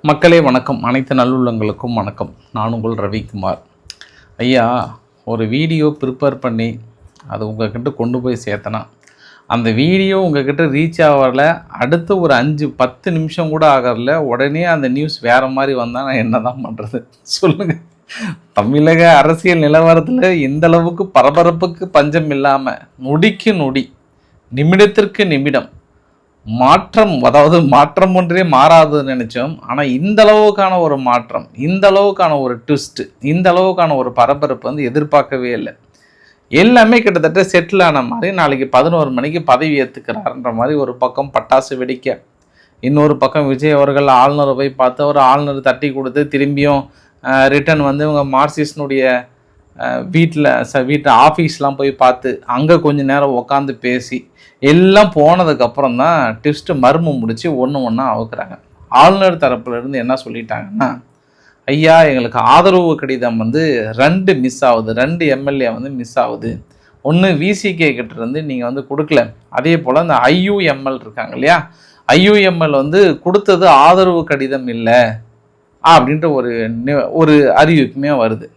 மக்களே வணக்கம். அனைத்து நல்லுள்ளங்களுக்கும் வணக்கம். நான் உங்கள் ரவிக்குமார். ஐயா, ஒரு வீடியோ ப்ரிப்பேர் பண்ணி அது உங்கள்கிட்ட கொண்டு போய் சேர்த்தனா அந்த வீடியோ உங்கள்கிட்ட ரீச் ஆகல, அடுத்து ஒரு 5-10 நிமிஷம் கூட ஆகல, உடனே அந்த நியூஸ் வேறு மாதிரி வந்தால் நான் என்ன தான் பண்ணுறது சொல்லுங்கள். தமிழக அரசியல் நிலவரத்தில் இந்த அளவுக்கு பரபரப்புக்கு பஞ்சம் இல்லாமல் நொடிக்கு நொடி, நிமிடத்திற்கு நிமிடம் மாற்றம், அதாவது மாற்றம் ஒன்றே மாறாதுன்னு நினச்சோம். ஆனால் இந்த அளவுக்கான ஒரு மாற்றம், இந்த அளவுக்கான ஒரு ட்விஸ்ட்டு, இந்த அளவுக்கான ஒரு பரபரப்பு வந்து எதிர்பார்க்கவே இல்லை. எல்லாமே கிட்டத்தட்ட செட்டில் ஆன மாதிரி நாளைக்கு 11 மணிக்கு பதவி ஏற்றுக்கிறாருன்ற மாதிரி ஒரு பக்கம் பட்டாசு வெடிக்க, இன்னொரு பக்கம் விஜய் அவர்கள் ஆளுநரை போய் பார்த்து அவர் ஆளுநர் தட்டி கொடுத்து திரும்பியும் ரிட்டன் வந்து இவங்க மார்க்சிஸ்டினுடைய வீட்டு ஆஃபீஸ்லாம் போய் பார்த்து அங்கே கொஞ்சம் நேரம் உட்காந்து பேசி எல்லாம் போனதுக்கப்புறம் தான் ட்விஸ்ட்டு மர்மம் முடித்து ஒன்று அவுக்குறாங்க. ஆளுநர் தரப்புலேருந்து என்ன சொல்லிட்டாங்கன்னா, ஐயா எங்களுக்கு ஆதரவு கடிதம் வந்து 2 மிஸ் ஆகுது, 2 எம்எல்ஏ வந்து மிஸ் ஆகுது. ஒன்று விசிகே கிட்டேருந்து நீங்கள் வந்து கொடுக்கல, அதே போல் இந்த ஐயுஎம்எல் இருக்காங்க இல்லையா, ஐயுஎம்எல் வந்து கொடுத்தது ஆதரவு கடிதம் இல்லை அப்படின்ற ஒரு அறிவிப்புமே வருது.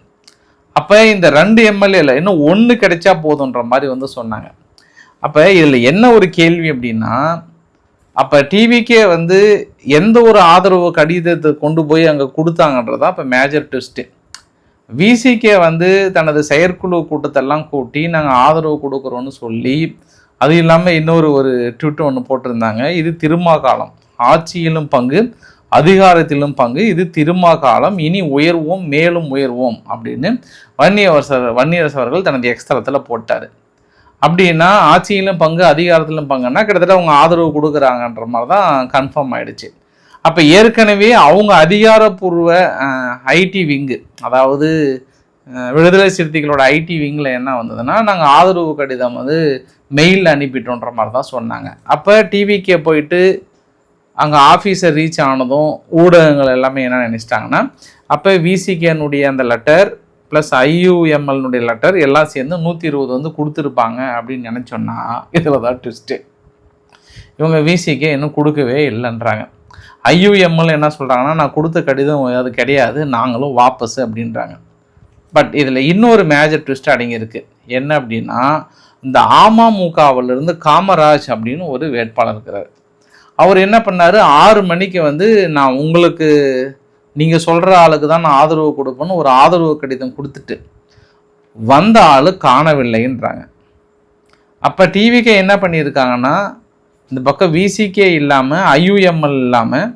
அப்போ இந்த 2 எம்எல்ஏல இன்னும் 1 கிடைச்சா போதுன்ற மாதிரி வந்து சொன்னாங்க. அப்போ இதில் என்ன ஒரு கேள்வி அப்படின்னா, அப்போ டிவிக்கே வந்து எந்த ஒரு ஆதரவு கடிதத்தை கொண்டு போய் அங்கே கொடுத்தாங்கன்றதா இப்போ மேஜர் ட்விஸ்ட்டு. விசிகே வந்து தனது செயற்குழு கூட்டத்தெல்லாம் கூட்டி நாங்கள் ஆதரவு கொடுக்குறோன்னு சொல்லி, அது இல்லாமல் இன்னொரு ட்விட் ஒன்று போட்டிருந்தாங்க, இது திருமா காலம், ஆட்சியிலும் பங்கு அதிகாரத்திலும் பங்கு, இது திருமா காலம், இனி உயர்வோம் மேலும் உயர்வோம் அப்படின்னு வன்னியரசு அவர்கள் தனது எக்ஸ்தலத்தில் போட்டார். அப்படின்னா ஆட்சியிலும் பங்கு அதிகாரத்திலும் பங்குன்னா கிட்டத்தட்ட அவங்க ஆதரவு கொடுக்குறாங்கன்ற மாதிரி தான் கன்ஃபார்ம் ஆகிடுச்சு. அப்போ ஏற்கனவே அவங்க அதிகாரப்பூர்வ ஐடி விங்கு, அதாவது விடுதலை சிறுத்தைகளோட ஐடி விங்கில் என்ன வந்ததுன்னா, நாங்கள் ஆதரவு கடிதம் வந்து மெயிலில் அனுப்பிட்டோன்ற மாதிரி தான் சொன்னாங்க. அப்போ டிவிக்கே போயிட்டு அங்கே ஆஃபீஸர் ரீச் ஆனதும் ஊடகங்கள் எல்லாமே என்ன நினச்சிட்டாங்கன்னா, அப்போ விசிகேனுடைய அந்த லெட்டர் ப்ளஸ் ஐயுஎம்எல்னுடைய லெட்டர் எல்லாம் சேர்ந்து 120 வந்து கொடுத்துருப்பாங்க அப்படின்னு நினச்சோன்னா, இதில் தான் ட்விஸ்ட்டு. இவங்க விசிகே இன்னும் கொடுக்கவே இல்லைன்றாங்க. ஐயுஎம்எல் என்ன சொல்கிறாங்கன்னா, நான் கொடுத்த கடிதம் அது கிடையாது, நாங்களும் வாபஸ் அப்படின்றாங்க. பட் இதில் இன்னொரு மேஜர் ட்விஸ்ட் அடங்கியிருக்கு. என்ன அப்படின்னா, இந்த அமமுகவிலிருந்து காமராஜ் அப்படின்னு ஒரு வேட்பாளர் இருக்கிறார். அவர் என்ன பண்ணார், 6 மணிக்கு வந்து நான் உங்களுக்கு நீங்கள் சொல்கிற ஆளுக்கு தான் நான் ஆதரவு கொடுப்பேன்னு ஒரு ஆதரவு கடிதம் கொடுத்துட்டு வந்த ஆள் காணவில்லைன்றாங்க. அப்போ டிவிக்கே என்ன பண்ணியிருக்காங்கன்னா, இந்த பக்கம் விசிகே இல்லாமல் ஐயுஎம்எல் இல்லாமல்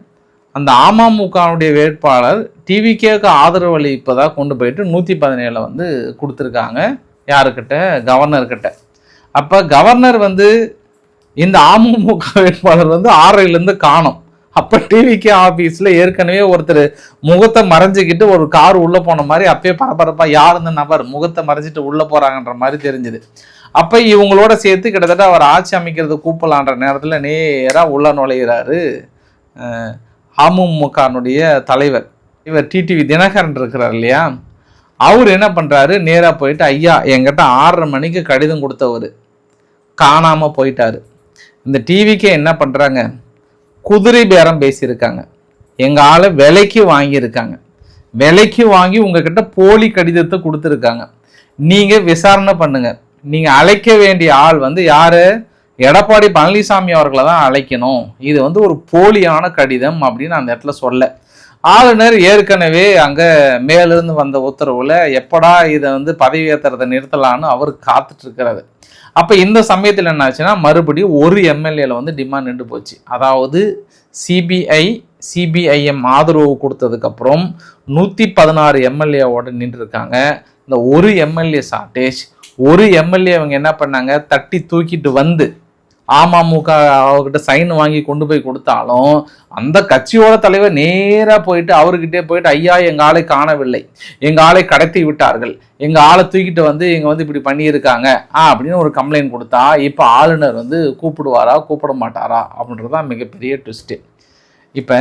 அந்த அமமுகவுடைய வேட்பாளர் டிவிக்கேக்கு ஆதரவு அளிப்பதாக கொண்டு போயிட்டு 117 வந்து கொடுத்துருக்காங்க. யாருக்கிட்ட? கவர்னர்கிட்ட. அப்போ கவர்னர் வந்து இந்த அமமுக வேட்பாளர் வந்து 6லேருந்து காணோம். அப்போ டிவிகே ஆஃபீஸில் ஏற்கனவே ஒருத்தர் முகத்தை மறைஞ்சிக்கிட்டு ஒரு கார் உள்ளே போன மாதிரி அப்பயே பரபரப்பாக யார் இந்த நபர் முகத்தை மறைஞ்சிட்டு உள்ளே போகிறாங்கன்ற மாதிரி தெரிஞ்சுது. அப்போ இவங்களோட சேர்த்து கிட்டத்தட்ட அவர் ஆட்சி அமைக்கிறது கூப்பலான்ற நேரத்தில் நேராக உள்ள நுழைகிறாரு அமமுகனுடைய தலைவர். இவர் டிடிவி தினகரன் இருக்கிறார் இல்லையா, அவர் என்ன பண்ணுறாரு, நேராக போயிட்டு, ஐயா என்கிட்ட 6:30 மணிக்கு கடிதம் கொடுத்தவர் காணாமல் போயிட்டாரு. இந்த டிவிக்கே என்ன பண்ணுறாங்க, குதிரை பேரம் பேசியிருக்காங்க, எங்கள் ஆளை விலைக்கு வாங்கியிருக்காங்க, விலைக்கு வாங்கி உங்ககிட்ட போலி கடிதத்தை கொடுத்துருக்காங்க, நீங்கள் விசாரணை பண்ணுங்க, நீங்கள் அழைக்க வேண்டிய ஆள் வந்து யார், எடப்பாடி பழனிசாமி அவர்களை தான் அழைக்கணும், இது வந்து ஒரு போலியான கடிதம் அப்படின்னு அந்த இடத்துல சொல்ல. ஆளுநர் ஏற்கனவே அங்கே மேலிருந்து வந்த உத்தரவில் எப்படா இதை வந்து பதவி ஏற்றுறதை நிறுத்தலான்னு அவர் காத்துட்ருக்கிறாரு. அப்போ இந்த சமயத்தில் என்ன ஆச்சுன்னா, மறுபடியும் ஒரு எம்எல்ஏல வந்து டிமாண்ட் நின்று போச்சு. அதாவது சிபிஐஎம் ஆதரவு கொடுத்ததுக்கப்புறம் 116 எம்எல்ஏவோட நின்றுருக்காங்க. இந்த ஒரு எம்எல்ஏ ஷார்ட்டேஜ், ஒரு எம்எல்ஏ அவங்க என்ன பண்ணாங்க, தட்டி தூக்கிட்டு வந்து அமமுக அவர்கிட்ட சைன் வாங்கி கொண்டு போய் கொடுத்தாலும் அந்த கட்சியோட தலைவர் நேராக போயிட்டு அவர்கிட்டே போயிட்டு, ஐயா எங்கள் ஆளை காணவில்லை, எங்கள் ஆளை கடத்தி விட்டார்கள், எங்கள் ஆளை தூக்கிட்டு வந்து இங்கே வந்து இப்படி பண்ணியிருக்காங்க அப்படின்னு ஒரு கம்ப்ளைண்ட் கொடுத்தா, இப்போ ஆளுநர் வந்து கூப்பிடுவாரா கூப்பிட மாட்டாரா அப்படின்றது தான் மிகப்பெரிய ட்விஸ்ட்டு. இப்போ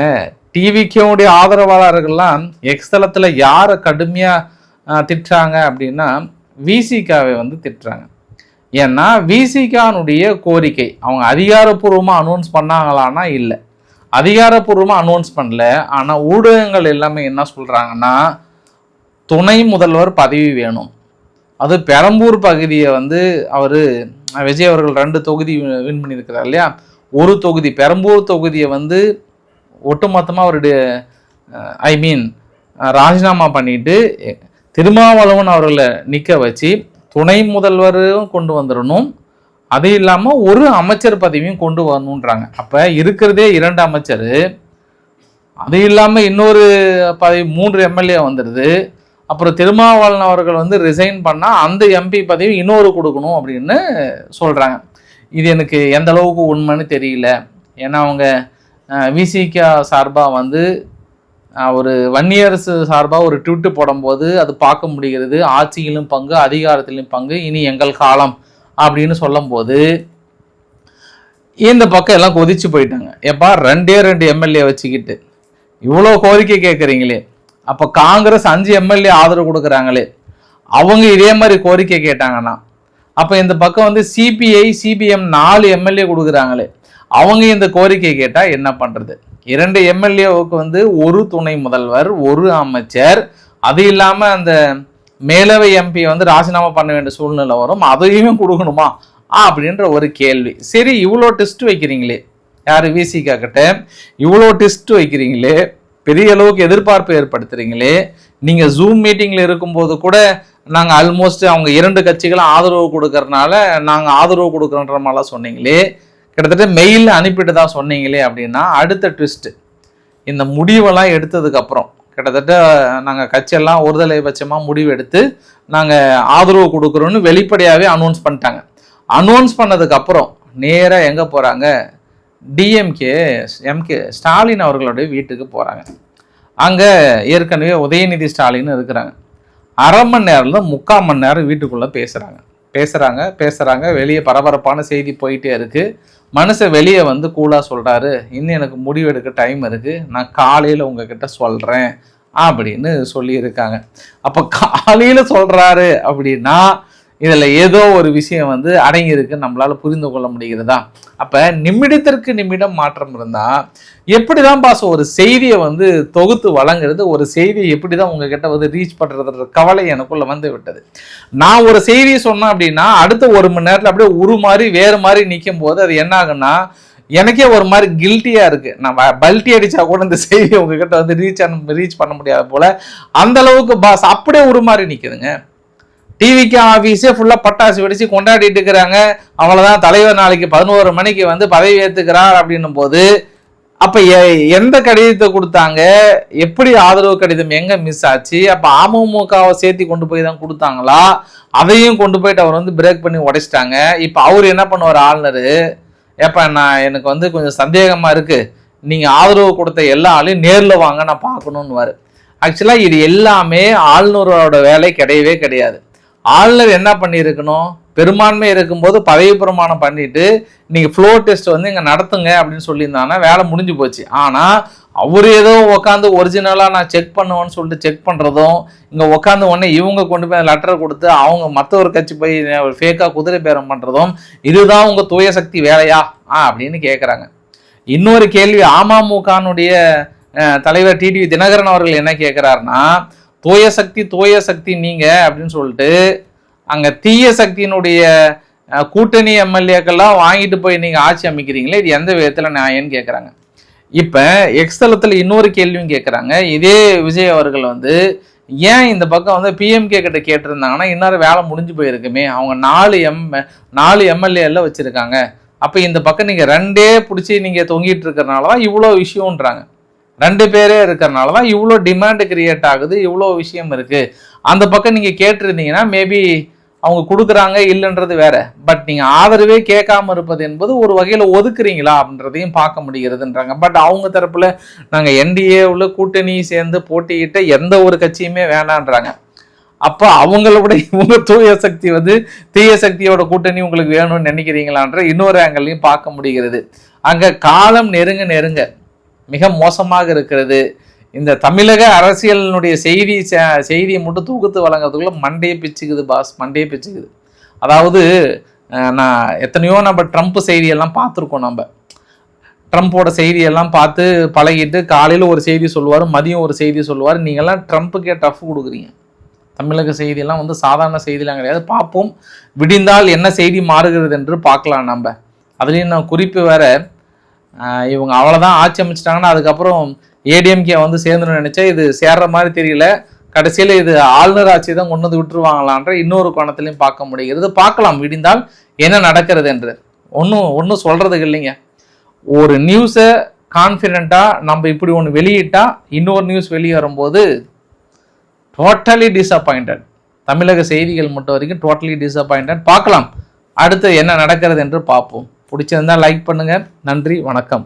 டிவிக்கேவுடைய ஆதரவாளர்கள்லாம் எக்ஸ்தலத்தில் யாரை கடுமையாக திட்டுறாங்க அப்படின்னா, விசிகாவை வந்து திட்டுறாங்க. ஏன்னா விசிகானுடைய கோரிக்கை அவங்க அதிகாரப்பூர்வமாக அனௌன்ஸ் பண்ணாங்களான்னா இல்லை, அதிகாரப்பூர்வமாக அனௌன்ஸ் பண்ணல. ஆனால் ஊடகங்கள் எல்லாமே என்ன சொல்கிறாங்கன்னா துணை முதல்வர் பதவி வேணும். அது பெரம்பூர் பகுதியை வந்து அவர் விஜய் அவர்கள் 2 தொகுதி வின் பண்ணியிருக்கிறார் இல்லையா, ஒரு தொகுதி பெரம்பூர் தொகுதியை வந்து ஒட்டுமொத்தமாக அவருடைய ராஜினாமா பண்ணிட்டு திருமாவளவன் அவர்களை நிற்க வச்சு துணை முதல்வரும் கொண்டு வந்துடணும், அது இல்லாமல் ஒரு அமைச்சர் பதவியும் கொண்டு வரணுன்றாங்க. அப்போ இருக்கிறதே 2 அமைச்சர், அது இல்லாமல் இன்னொரு பதவி 3 எம்எல்ஏ வந்துடுது. அப்புறம் திருமாவளவன் அவர்கள் வந்து ரிசைன் பண்ணால் அந்த எம்பி பதவி இன்னொரு கொடுக்கணும் அப்படின்னு சொல்கிறாங்க. இது எனக்கு எந்த அளவுக்கு உண்மைன்னு தெரியல. ஏன்னா அவங்க விசிகா சார்பாக வந்து ஒரு வன்னியரசு சார்பாக ஒரு ட்விட்டு போடும்போது அது பார்க்க முடிகிறது, ஆட்சியிலும் பங்கு அதிகாரத்திலும் பங்கு இனி எங்கள் காலம் அப்படின்னு சொல்லும்போது இந்த பக்கம் எல்லாம் கொதிச்சு போயிட்டாங்க. எப்பா 2 எம்எல்ஏ வச்சுக்கிட்டு இவ்வளோ கோரிக்கை கேட்குறீங்களே, அப்போ காங்கிரஸ் 5 எம்எல்ஏ ஆதரவு கொடுக்குறாங்களே, அவங்க இதே மாதிரி கோரிக்கை கேட்டாங்கன்னா அப்போ இந்த பக்கம் வந்து சிபிஐ சிபிஎம் 4 எம்எல்ஏ கொடுக்குறாங்களே, அவங்க இந்த கோரிக்கை கேட்டால் என்ன பண்ணுறது? 2 எம்எல்ஏவுக்கு வந்து ஒரு துணை முதல்வர், ஒரு அமைச்சர், அது இல்லாமல் அந்த மேலவை எம்பி வந்து ராஜினாமா பண்ண வேண்டிய சூழ்நிலை வரும், அதையும் கொடுக்கணுமா அப்படின்ற ஒரு கேள்வி. சரி, இவ்வளோ டெஸ்ட் வைக்கிறீங்களே, யார் விசிகா கிட்ட இவ்வளோ டெஸ்ட் வைக்கிறீங்களே, பெரிய அளவுக்கு எதிர்பார்ப்பு ஏற்படுத்துறீங்களே, நீங்கள் ஜூம் மீட்டிங்கில் இருக்கும்போது கூட நாங்கள் ஆல்மோஸ்ட் அவங்க 2 கட்சிகளும் ஆதரவு கொடுக்கறதுனால நாங்கள் ஆதரவு கொடுக்குறோன்ற மாதிரிலாம் சொன்னீங்களே, கிட்டத்தட்ட மெயில் அனுப்பிட்டு தான் சொன்னீங்களே அப்படின்னா அடுத்த ட்விஸ்ட்டு இந்த முடிவெல்லாம் எடுத்ததுக்கப்புறம் கிட்டத்தட்ட நாங்கள் கட்சியெல்லாம் ஒருதலை பட்சமாக முடிவு எடுத்து நாங்கள் ஆதரவு கொடுக்குறோன்னு வெளிப்படையாகவே அனௌன்ஸ் பண்ணிட்டாங்க. அனௌன்ஸ் பண்ணதுக்கப்புறம் நேராக எங்கே போகிறாங்க? எம்கே ஸ்டாலின் அவர்களுடைய வீட்டுக்கு போகிறாங்க. அங்கே ஏற்கனவே உதயநிதி ஸ்டாலின் இருக்கிறாங்க. அரை மணி நேரம் 3/4 மணி நேரம் வீட்டுக்குள்ளே பேசுகிறாங்க. வெளியே பரபரப்பான செய்தி போயிட்டே இருக்குது. மனுஷன் வெளியே வந்து கூலாக சொல்கிறாரு, இன்னும் எனக்கு முடிவெடுக்க டைம் இருக்குது, நான் காலையில் உங்ககிட்ட சொல்கிறேன் அப்படின்னு சொல்லியிருக்காங்க. அப்போ காலையில் சொல்கிறாரு அப்படின்னா இதில் ஏதோ ஒரு விஷயம் வந்து அடங்கியிருக்குன்னு நம்மளால் புரிந்து கொள்ள முடிகிறதா? அப்போ நிமிடத்திற்கு நிமிடம் மாற்றம் இருந்தால் எப்படி தான் பாஸ் ஒரு செய்தியை வந்து தொகுத்து வழங்குறது, ஒரு செய்தியை எப்படி தான் உங்ககிட்ட வந்து ரீச் பண்ணுறதுன்ற கவலை எனக்குள்ளே வந்து விட்டது. நான் ஒரு செய்தியை சொன்னேன் அப்படின்னா அடுத்த 1 மணி நேரத்தில் அப்படியே வேறு மாதிரி நிற்கும் போது அது என்ன ஆகுன்னா எனக்கே ஒரு மாதிரி கில்ட்டியாக இருக்குது. நான் பல்ட்டி அடித்தா கூட இந்த செய்தியை உங்ககிட்ட வந்து ரீச் பண்ண முடியாத போல் அந்த அளவுக்கு பாஸ் அப்படியே உருமாறி நிற்குதுங்க. டிவிக்கு ஆஃபீஸே ஃபுல்லாக பட்டாசு வெடித்து கொண்டாடிட்டு இருக்கிறாங்க. அவ்வளோதான், தலைவர் நாளைக்கு 11 மணிக்கு வந்து பதவி ஏற்றுக்கிறார் அப்படின்னும் போது அப்போ எந்த கடிதத்தை கொடுத்தாங்க, எப்படி ஆதரவு கடிதம் எங்கே மிஸ் ஆச்சு? அப்போ அமமுகவை சேர்த்து கொண்டு போய் தான் கொடுத்தாங்களா? அதையும் கொண்டு போயிட்டு அவர் வந்து பிரேக் பண்ணி உடைச்சிட்டாங்க. இப்போ அவர் என்ன பண்ணுவார் ஆளுநர், ஏப்பா எனக்கு வந்து கொஞ்சம் சந்தேகமாக இருக்குது, நீங்கள் ஆதரவு கொடுத்த எல்லா ஆளையும் நேரில் வாங்க நான் பார்க்கணுன்னுவார். ஆக்சுவலாக இது எல்லாமே ஆளுநரோட வேலை கிடையவே கிடையாது. ஆளுநர் என்ன பண்ணியிருக்கணும், பெரும்பான்மை இருக்கும்போது பதவி பிரமாணம் பண்ணிட்டு நீங்கள் ஃப்ளோர் டெஸ்ட் வந்து இங்கே நடத்துங்க அப்படின்னு சொல்லியிருந்தாங்கன்னா வேலை முடிஞ்சு போச்சு. ஆனால் அவர் ஏதோ உட்காந்து ஒரிஜினலாக நான் செக் பண்ணுவேன்னு சொல்லிட்டு செக் பண்ணுறதும், இங்கே உட்காந்து உடனே இவங்க கொண்டு போய் லெட்டரை கொடுத்து அவங்க மற்ற ஒரு கட்சி போய் ஃபேக்காக குதிரை பேரம் பண்ணுறதும், இதுதான் உங்கள் தூய சக்தி வேலையா அப்படின்னு கேட்குறாங்க. இன்னொரு கேள்வி, அமமுகனுடைய தலைவர் டிடிவி தினகரன் அவர்கள் என்ன கேட்குறாருன்னா, தூய சக்தி நீங்க அப்படின்னு சொல்லிட்டு அங்க தீய சக்தியினுடைய கூட்டணி எம்எல்ஏக்கெல்லாம் வாங்கிட்டு போய் நீங்க ஆட்சி அமைக்கிறீங்களே, இது எந்த விதத்துல நியாயம்னு கேட்குறாங்க. இப்ப எக்ஸ்தலத்துல இன்னொரு கேள்வியும் கேட்குறாங்க. இதே விஜய் அவர்கள் வந்து ஏன் இந்த பக்கம் வந்து பிஎம்கே கிட்ட கேட்டிருந்தாங்கன்னா இன்னொரு வேலை முடிஞ்சு போயிருக்குமே, அவங்க 4 எம்எல்ஏல வச்சிருக்காங்க. அப்ப இந்த பக்கம் நீங்க 2 பிடிச்சி நீங்க தொங்கிட்டு இருக்கிறனாலதான் இவ்வளோ விஷயம்ன்றாங்க. 2 பேரே இருக்கிறனால தான் இவ்வளோ டிமாண்டு கிரியேட் ஆகுது, இவ்வளோ விஷயம் இருக்குது. அந்த பக்கம் நீங்கள் கேட்டிருந்தீங்கன்னா மேபி அவங்க கொடுக்குறாங்க இல்லைன்றது வேற. பட் நீங்கள் ஆதரவே கேட்காம இருப்பது என்பது ஒரு வகையில் ஒதுக்குறீங்களா அப்படின்றதையும் பார்க்க முடிகிறதுன்றாங்க. பட் அவங்க தரப்பில் நாங்கள் என்டிஏவில் கூட்டணி சேர்ந்து போட்டிக்கிட்ட எந்த ஒரு கட்சியுமே வேணான்றாங்க. அப்போ அவங்களோட இவங்க தூய சக்தி வந்து தீய சக்தியோட கூட்டணி உங்களுக்கு வேணும்னு நினைக்கிறீங்களான்ற இன்னொரு ஆங்கிளையும் பார்க்க முடிகிறது. அங்கே காலம் நெருங்க மிக மோசமாக இருக்கிறது. இந்த தமிழக அரசியலினுடைய செய்தியை மட்டும் தொகுத்து வழங்குறதுக்குள்ள மண்டையை பிச்சுக்குது பாஸ், மண்டையை பிச்சுக்குது. அதாவது நம்ம ட்ரம்ப் செய்தியெல்லாம் பார்த்துருக்கோம். நம்ம ட்ரம்ப்போட செய்தியெல்லாம் பார்த்து பழகிட்டு காலையில் ஒரு செய்தி சொல்லுவார், மதியம் ஒரு செய்தி சொல்லுவார். நீங்கள்லாம் ட்ரம்ப்புக்கே டஃப் கொடுக்குறீங்க. தமிழக செய்தியெல்லாம் வந்து சாதாரண செய்தியெல்லாம் கிடையாது. பார்ப்போம், விடிந்தால் என்ன செய்தி மாறுகிறது என்று பார்க்கலாம். நம்ம அதுலேயும் நான் குறிப்பு வேற, இவங்க அவ்வளோதான் ஆட்சி அமைச்சிட்டாங்கன்னா அதுக்கப்புறம் ஏடிஎம்கே வந்து சேர்ந்துன்னு நினச்சா இது சேர்ற மாதிரி தெரியல. கடைசியில் இது ஆளுநர் ஆட்சி தான் கொண்டு வந்து விட்டுருவாங்களான்ற இன்னொரு கோணத்திலையும் பார்க்க முடிகிறது. பார்க்கலாம் விடிந்தால் என்ன நடக்கிறது என்று. ஒன்றும் சொல்கிறதுக்கு இல்லைங்க. ஒரு நியூஸை கான்ஃபிடென்ட்டாக நம்ம இப்படி ஒன்று வெளியிட்டா இன்னொரு நியூஸ் வெளியே வரும்போது டோட்டலி டிஸப்பாயிண்டட். தமிழக செய்திகள் மட்டும் வரைக்கும் டோட்டலி டிஸப்பாயிண்டட். பார்க்கலாம் அடுத்து என்ன நடக்கிறது என்று பார்ப்போம். பிடிச்சிருந்தா லைக் பண்ணுங்கள். நன்றி, வணக்கம்.